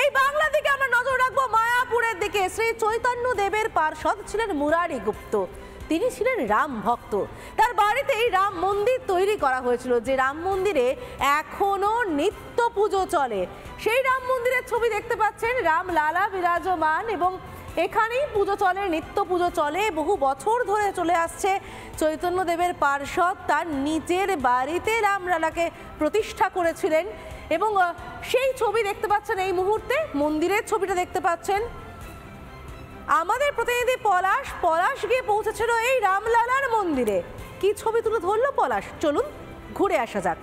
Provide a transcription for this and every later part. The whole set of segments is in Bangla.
এই বাংলা দিকে আমরা নজর রাখবো মায়াপুরের দিকে। শ্রী চৈতন্য দেবের পার্ষদ ছিলেন মুরারি গুপ্ত। তিনি ছিলেন রাম ভক্ত। তার বাড়িতেই রাম মন্দির তৈরি করা হয়েছিল, যে রাম মন্দিরে এখনো নিত্য পুজো চলে। সেই রাম মন্দিরের ছবি দেখতে পাচ্ছেন, রাম লালা বিরাজমান, এবং এখানেই পুজো চলে, নিত্য পুজো চলে, বহু বছর ধরে চলে আসছে। চৈতন্য দেবের পার্ষদ তার নিজের বাড়িতে রামলালাকে প্রতিষ্ঠা করেছিলেন, এবং সেই ছবি দেখতে পাচ্ছেন এই মুহূর্তে। মন্দিরের ছবিটা দেখতে পাচ্ছেন। আমাদের প্রতিনিধি পলাশ গিয়ে পৌঁছেছিল এই রামলালার মন্দিরে। কি ছবি তুলে ধরলো পলাশ, চলুন ঘুরে আসা যাক।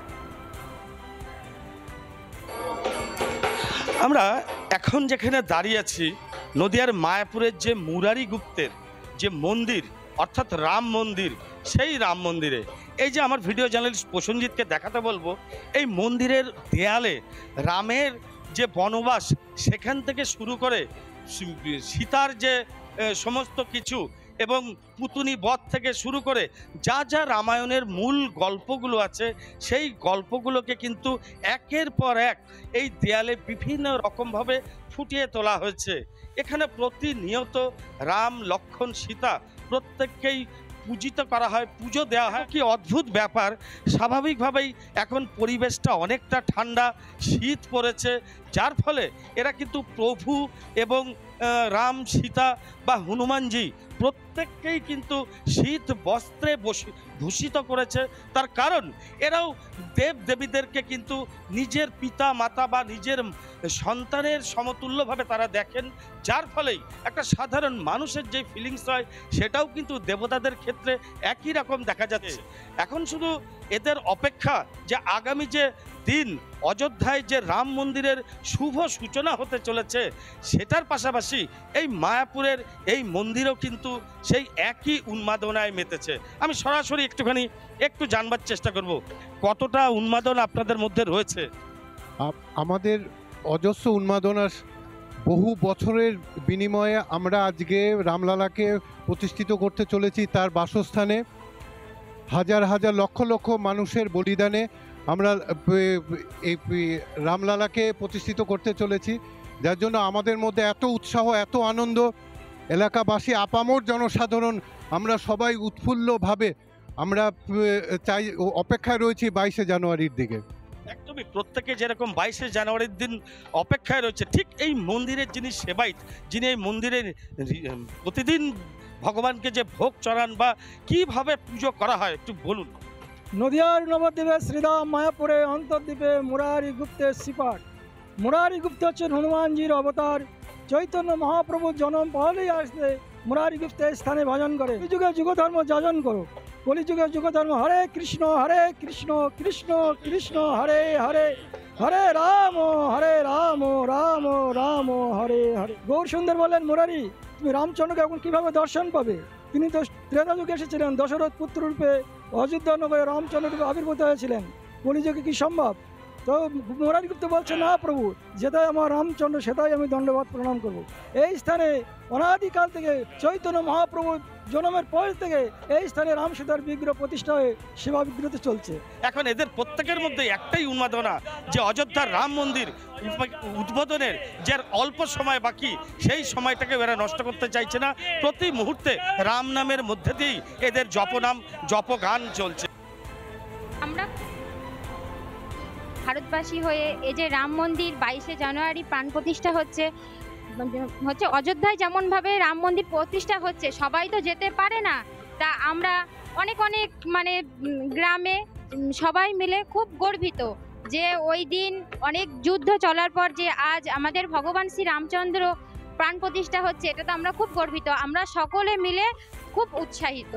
আমরা এখন যেখানে দাঁড়িয়ে আছি, নদিয়ার মায়াপুরের যে মুরারি গুপ্তের যে মন্দির, অর্থাৎ রাম মন্দির, সেই রাম মন্দিরে এই যে আমার ভিডিও জার্নালিস্ট প্রসেনজিৎকে দেখাতে বলবো, এই মন্দিরের দেয়ালে রামের যে বনবাস সেখান থেকে শুরু করে সীতার যে সমস্ত কিছু এবং পুতুনি বধ থেকে শুরু করে যা যা রামায়ণের মূল গল্পগুলো আছে, সেই গল্পগুলোকে কিন্তু একের পর এক এই দেয়ালে বিভিন্ন রকমভাবে ফুটিয়ে তোলা হয়েছে। এখানে প্রতিনিয়ত রাম, লক্ষ্মণ, সীতা প্রত্যেককেই পূজিত করা হয়, পুজো দেওয়া হয়। কি অদ্ভুত ব্যাপার! স্বাভাবিকভাবেই এখন পরিবেশটা অনেকটা ঠান্ডা, শীত পড়েছে, যার ফলে এরা কিন্তু প্রভু এবং রাম, সীতা বা হনুমানজি প্রত্যেককেই কিন্তু শীত বস্ত্রে ভূষিত করেছে। তার কারণ এরাও দেব দেবীদেরকে কিন্তু নিজের পিতা মাতা বা নিজের সন্তানের সমতুল্যভাবে তারা দেখেন, যার ফলেই একটা সাধারণ মানুষের যে ফিলিংস হয় সেটাও কিন্তু দেবতাদের ক্ষেত্রে একই রকম দেখা যাচ্ছে। এখন শুধু এদের অপেক্ষা যে আগামী যে দিন অযোধ্যায় যে রাম মন্দিরের শুভ সূচনা হতে চলেছে, সেটার পাশাপাশি এই মায়াপুরের এই মন্দিরও কিন্তু সেই একই উন্মাদনায় মেতেছে। আমি সরাসরি একটু জানবার চেষ্টা করব, কতটা উন্মাদনা আপনাদের মধ্যে রয়েছে। আমাদের অজস্র উন্মাদনার বহু বছরের বিনিময়ে আমরা আজকে রামলালাকে প্রতিষ্ঠিত করতে চলেছি তার বাসস্থানে। হাজার হাজার লক্ষ লক্ষ মানুষের বলিদানে আমরা এই রামলালাকে প্রতিষ্ঠিত করতে চলেছি, যার জন্য আমাদের মধ্যে এত উৎসাহ, এত আনন্দ। এলাকাবাসী, আপামর জনসাধারণ, আমরা সবাই উৎফুল্লভাবে আমরা চাই, অপেক্ষায় রয়েছি 22শে জানুয়ারির দিকে। একদমই, প্রত্যেকে যেরকম 22শে জানুয়ারির দিন অপেক্ষায় রয়েছে, ঠিক এই মন্দিরের যিনি সেবাইত, যিনি এই মন্দিরের প্রতিদিন ভগবানকে যে ভোগ চড়ান বা কিভাবে পুজো করা হয় একটু বলুন। নদিয়ার নবদ্বীপে শ্রীরাম, মায়াপুরে অন্তর্দ্বীপে মুরারি গুপ্তের শ্রীপাঠ। মুরারি গুপ্ত হচ্ছেন হনুমানজির অবতার। চৈতন্য মহাপ্রভুর জন্ম পহলেই আসলে মুরারি গুপ্তের স্থানে ভজন করে। যুগে যুগধর্ম যাজন করো, কলিযুগে যুগধর্ম। হরে কৃষ্ণ কৃষ্ণ কৃষ্ণ হরে হরে, হরে রাম রাম রাম হরে হরে। গৌর সুন্দর বললেন, মুরারি তুমি রামচন্দ্রকে এখন কীভাবে দর্শন পাবে? তিনি তো ত্রেতা যুগে এসেছিলেন, দশরথ পুত্ররূপে অযোধ্যা নগরে রামচন্দ্ররূপে আবির্ভূত হয়েছিলেন। কলিযুগে কি সম্ভব? তো মুরারি গুপ্ত বলছে, না প্রভু, যেটাই আমার রামচন্দ্র সেটাই আমি দণ্ডবাদ প্রণাম করব। এই স্থানে অনাদিকাল থেকে চৈতন্য মহাপ্রভু জন্মের পর থেকে এই স্থানে রাম সীতার বিগ্রহ প্রতিষ্ঠা হয়ে সেবা বিগ্রহ চলছে। এখন এদের প্রত্যেকের মধ্যে একটাই উন্মাদনা যে অযোধ্যার রাম মন্দির উদ্বোধনের যে অল্প সময় বাকি, সেই সময়টাকে এরা নষ্ট করতে চাইছে না। প্রতি মুহূর্তে রাম নামের মধ্যে দিয়েই এদের জপগান চলছে। আমরা ভারতবাসী হয়ে এই যে রাম মন্দির 22শে জানুয়ারি প্রাণ প্রতিষ্ঠা হচ্ছে অযোধ্যায়, যেমনভাবে রাম মন্দির প্রতিষ্ঠা হচ্ছে, সবাই তো যেতে পারে না। তা আমরা অনেক মানে গ্রামে সবাই মিলে খুব গর্বিত যে ওই দিন অনেক যুদ্ধ চলার পর যে আজ আমাদের ভগবান শ্রী রামচন্দ্র প্রাণ প্রতিষ্ঠা হচ্ছে, এটা তো আমরা খুব গর্বিত। আমরা সকলে মিলে খুব উৎসাহিত।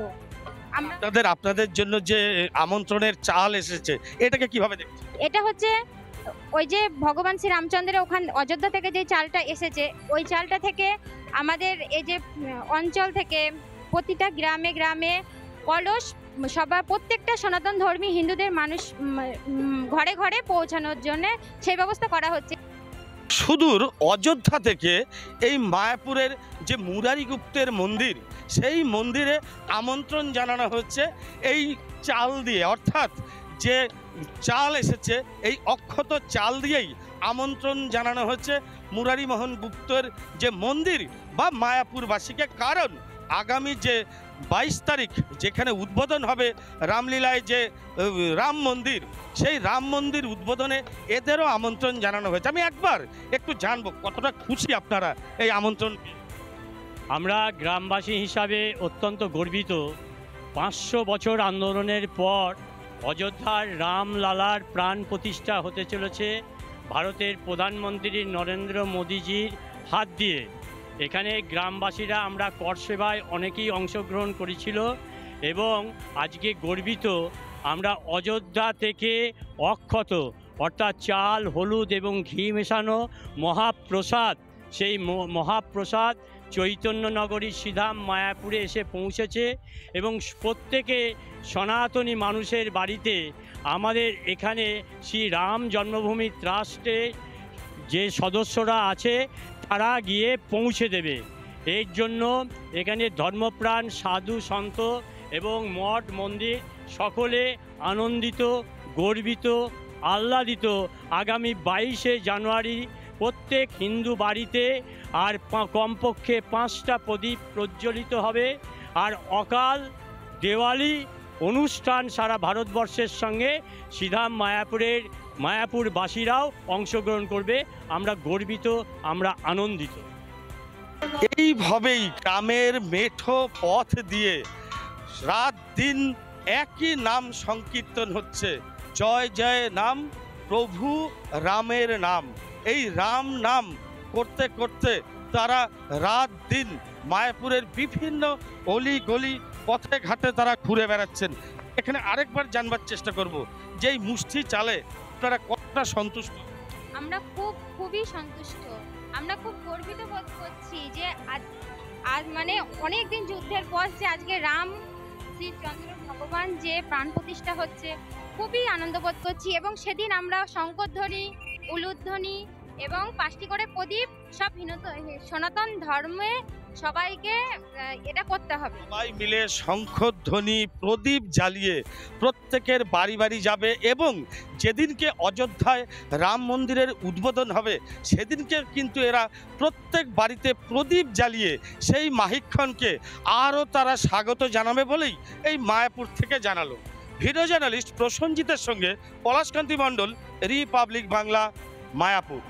আপনাদের জন্য যে আমন্ত্রণের চাল এসেছে, এটাকে কিভাবে দেখছেন? এটা হচ্ছে ওই যে ভগবান শ্রী রামচন্দ্রের ওখান অযোধ্যা থেকে যে চালটা এসেছে, ওই চালটা থেকে আমাদের এই যে অঞ্চল থেকে প্রতিটা গ্রামে গ্রামে কলস প্রত্যেকটা সনাতন ধর্মী হিন্দুদের মানুষ ঘরে ঘরে পৌঁছানোর জন্য সেই ব্যবস্থা করা হচ্ছে। সুদূর অযোধ্যা থেকে এই মায়াপুরের যে মুরারি গুপ্তের মন্দির, সেই মন্দিরে আমন্ত্রণ জানানো হচ্ছে এই চাল দিয়ে, অর্থাৎ যে চাল এসেছে এই অক্ষত চাল দিয়েই আমন্ত্রণ জানানো হচ্ছে মুরারিমোহন গুপ্তের যে মন্দির বা মায়াপুরবাসীকে, কারণ আগামী যে 22 তারিখ যেখানে উদ্বোধন হবে রামলীলায় যে রাম মন্দির, সেই রাম মন্দির উদ্বোধনে এদেরও আমন্ত্রণ জানানো হয়েছে। আমি একবার একটু জানবো কতটা খুশি আপনারা এই আমন্ত্রণ। আমরা গ্রামবাসী হিসাবে অত্যন্ত গর্বিত। 500 বছর আন্দোলনের পর অযোধ্যার রামলালার প্রাণ প্রতিষ্ঠা হতে চলেছে ভারতের প্রধানমন্ত্রী নরেন্দ্র মোদীজির হাত দিয়ে। এখানে গ্রামবাসীরা আমরা কর সেবায় অনেকেই অংশগ্রহণ করেছিল এবং আজকে গর্বিত আমরা অযোধ্যা থেকে অক্ষত অর্থাৎ চাল, হলুদ এবং ঘি মেশানো মহাপ্রসাদ, সেই মহাপ্রসাদ চৈতন্যনগরী শ্রীধাম মায়াপুরে এসে পৌঁছেছে এবং প্রত্যেকে সনাতনী মানুষের বাড়িতে আমাদের এখানে শ্রী রাম জন্মভূমি ট্রাস্টে যে সদস্যরা আছে তারা গিয়ে পৌঁছে দেবে। এর জন্য এখানে ধর্মপ্রাণ সাধু সন্ত এবং মঠ মন্দির সকলে আনন্দিত, গর্বিত, আহ্লাদিত। আগামী 22শে জানুয়ারি প্রত্যেক হিন্দু বাড়িতে আর কমপক্ষে 5টা প্রদীপ প্রজ্বলিত হবে আর অকাল দেওয়ালি অনুষ্ঠান সারা ভারতবর্ষের সঙ্গে শ্রীধাম মায়াপুরবাসীরাও অংশগ্রহণ করবে। আমরা গর্বিত, আমরা আনন্দিত। এইভাবেই গ্রামের মেঠো পথ দিয়ে রাত দিন একই নাম সংকীর্তন হচ্ছে, জয় জয় নাম প্রভু রামের নাম। এই রাম নাম করতে করতে তারা রাত দিন মায়াপুরের বিভিন্ন অলি গলি পথে ঘাটে তারা ঘুরে বেড়াচ্ছেন। এখানে আরেকবার জানবার চেষ্টা করব যে এই মুষ্টি চালে আপনারা কতটা সন্তুষ্ট? আমরা খুবই সন্তুষ্ট। আমরা খুব গর্বিত বোধ করছি যে আজ মানে অনেক দিন যুদ্ধের পর যে আজকে রাম শ্রীচন্দ্র ভগবান যে প্রাণ প্রতিষ্ঠা হচ্ছে, খুবই আনন্দ বোধ করছি। এবং সেদিন আমরা শঙ্করধ্বনি, উলুধ্বনি এবং 5টি করে প্রদীপ সব সনাতন ধর্মে সবাইকে এটা করতে হবে। সবাই মিলে শঙ্খধ্বনি প্রদীপ জ্বালিয়ে প্রত্যেকের বাড়ি বাড়ি যাবে এবং যেদিনকে অযোধ্যায় রাম মন্দিরের উদ্বোধন হবে সেদিনকে কিন্তু এরা প্রত্যেক বাড়িতে প্রদীপ জ্বালিয়ে সেই মাহিক্ষণকে আরও তারা স্বাগত জানাবে বলেই এই মায়াপুর থেকে জানালো। ভিডিও জার্নালিস্ট প্রসঞ্জিতের সঙ্গে পলাশকান্তি মণ্ডল, রিপাবলিক বাংলা, মায়াপুর।